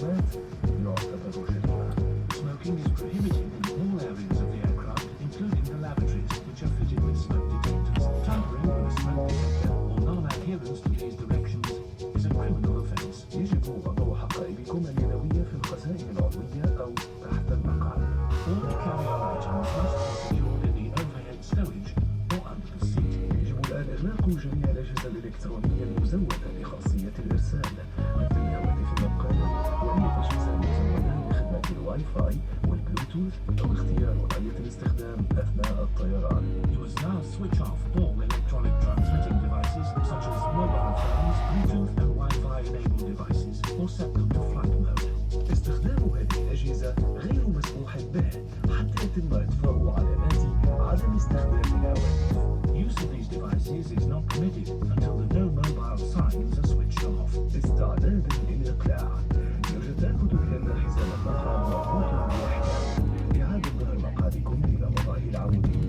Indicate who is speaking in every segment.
Speaker 1: العقوبات يعتبر جريمة.
Speaker 2: Smoking is prohibited in all areas of the aircraft, including the lavatories, which are fitted with smoke detectors. Tampering with a smoke detector or non-adherence to these directions is a criminal offence.
Speaker 1: يجب وضع حقائبكم اليدوية في الخزائن العلوية أو تحت المقعد.
Speaker 2: All carry-on items must be secured in the overhead stowage or under the seat.
Speaker 1: يجب الآن إغلاق جميع الأجهزة الإلكترونية المزودة بخاصية الإرسال مثل الهواتف النقالة وأي أجهزة مزودة بخدمات الواي فاي والبلوتوث أو اختيار وضعية الاستخدام أثناء الطيران.
Speaker 2: You must now switch off all electronic transmitting devices such as mobile phones, Bluetooth and Wi-Fi enabled devices or set them to flight mode.
Speaker 1: استخدام هذه الأجهزة غير مسموح به حتى يتم إطفاء علامات عدم استخدام الهواتف.
Speaker 2: Use of these devices is not permitted until the no mobile signs are switched off.
Speaker 1: استعداد للإقلاع. يوجد تأكد بأن حزام المقعد مربوط بأحكام. إعادة ظهر مقعدكم إلى وضعه العمودي.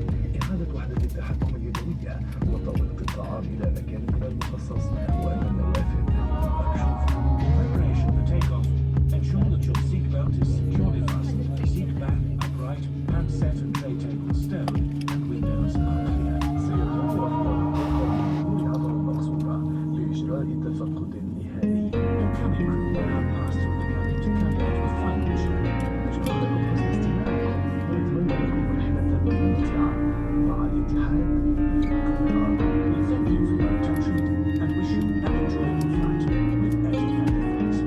Speaker 1: إعادة وحدة التحكم اليدوية وتوقيت الطعام إلى مكانه المخصص وأن النوافذ مكشوفة.
Speaker 2: Preparation for takeoff. Ensure that your seatbelt is securely fastened, seat back upright, handset and tray table stowed, and windows are clear.
Speaker 1: سيتم أفضل الطرق عبر المقصورة لإجراء التفقد النهائي.
Speaker 2: Your cabin crew will now pass through the cabin to carry out your flight mission.
Speaker 1: أشكركم حسن استماعكم وأتمنى لكم رحلة ممتعة مع الاتحاد.
Speaker 2: We thank you for your attention and wish you an enjoyable flight with Etihad Airways.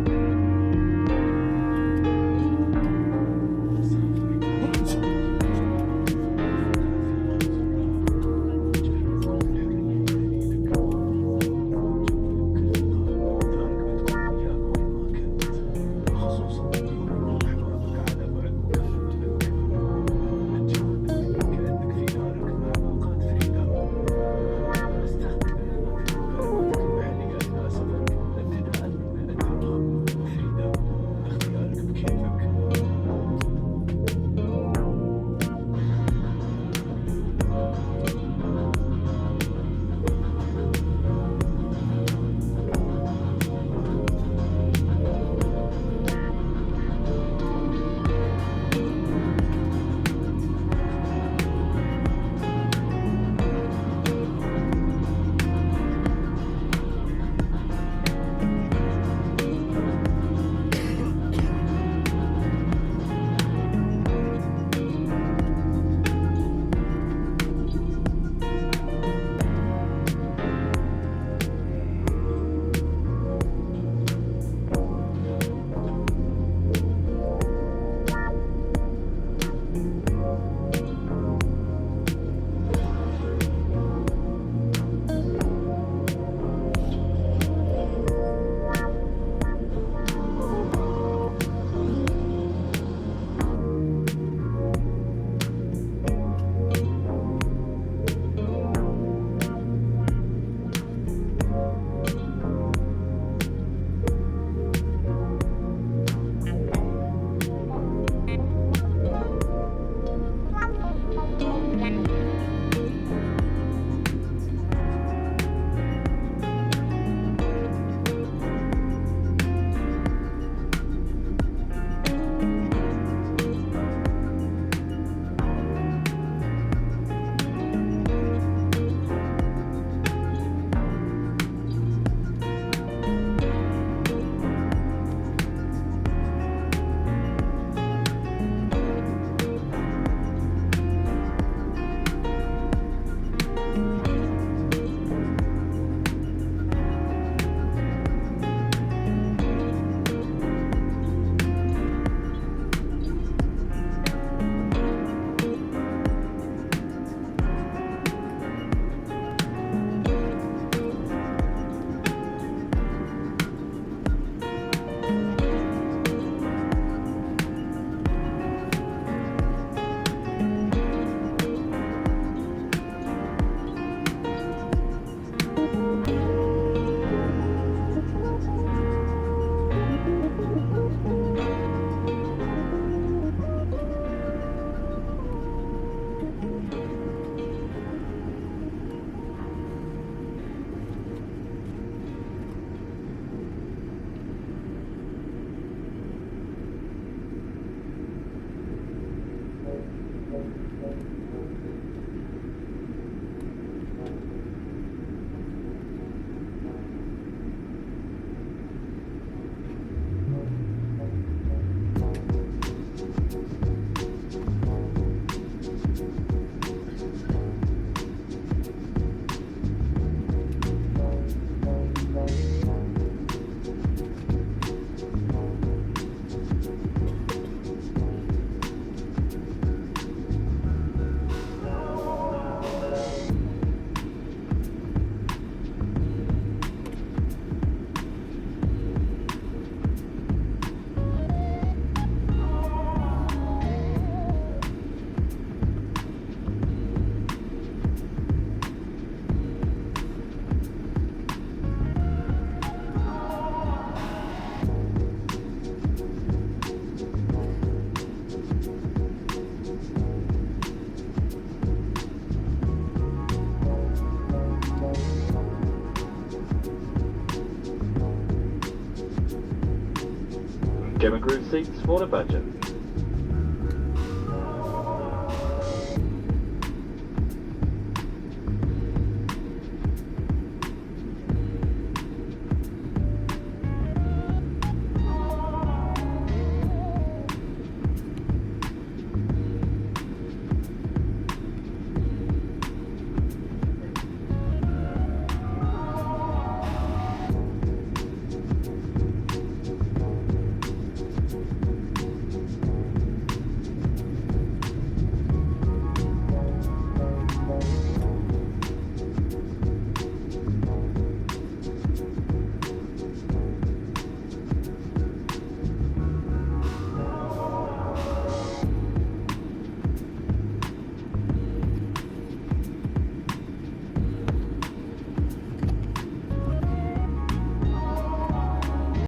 Speaker 3: Cabin crew seats for departure.